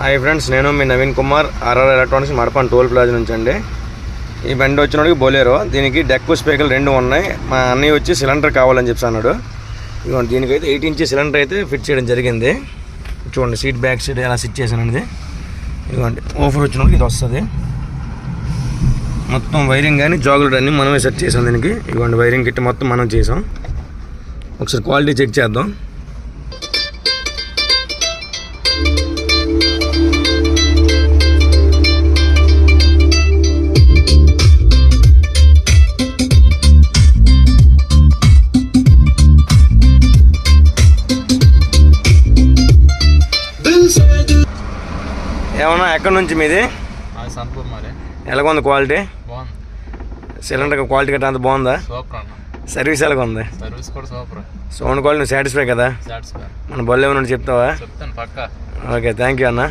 Hi friends, నేను మీ Naveen Kumar, RR electronics Madapam toll plaza నుంచి అండి. ఈ బండి వచ్చినోడికి బొలేరో, దీనికి డెక్ స్పీకర్లు 2 ఉన్నాయి. మా అన్నయ్య వచ్చి సిలిండర్ కావాలని చెప్పి అన్నాడు. ఇదిగోండి, దీనికైతే 8 ఇంచ్ సిలిండర్ అయితే ఫిట్ చేయడం జరిగింది. చూడండి, సీట్ బ్యాక్ సీట్ ఎలా సెట్ చేశానండి. ఇదిగోండి, ఓఫర్ వచ్చినోడికి ఇది వస్తుంది. మొత్తం వైరింగ్ కానీ జాగులు అన్నీ మనమే సెట్ చేసాం దీనికి. ఇదిగోండి, వైరింగ్ కిట్ మొత్తం మనం చేసాం. ఒకసారి క్వాలిటీ చెక్ చేద్దాం. ఏమన్నా ఎక్కడి నుంచి మీది? ఎలాగ ఉంది క్వాలిటీ? సిలిండర్ క్వాలిటీ గట్రా అంత బాగుందా? సర్వీస్ ఎలాగ ఉంది? సౌండ్ క్వాలిటీ నువ్వు సాటిస్ఫై కదా? మన బళ్ళు ఏమన్నా చెప్తావా? ఓకే, థ్యాంక్ యూ అన్న.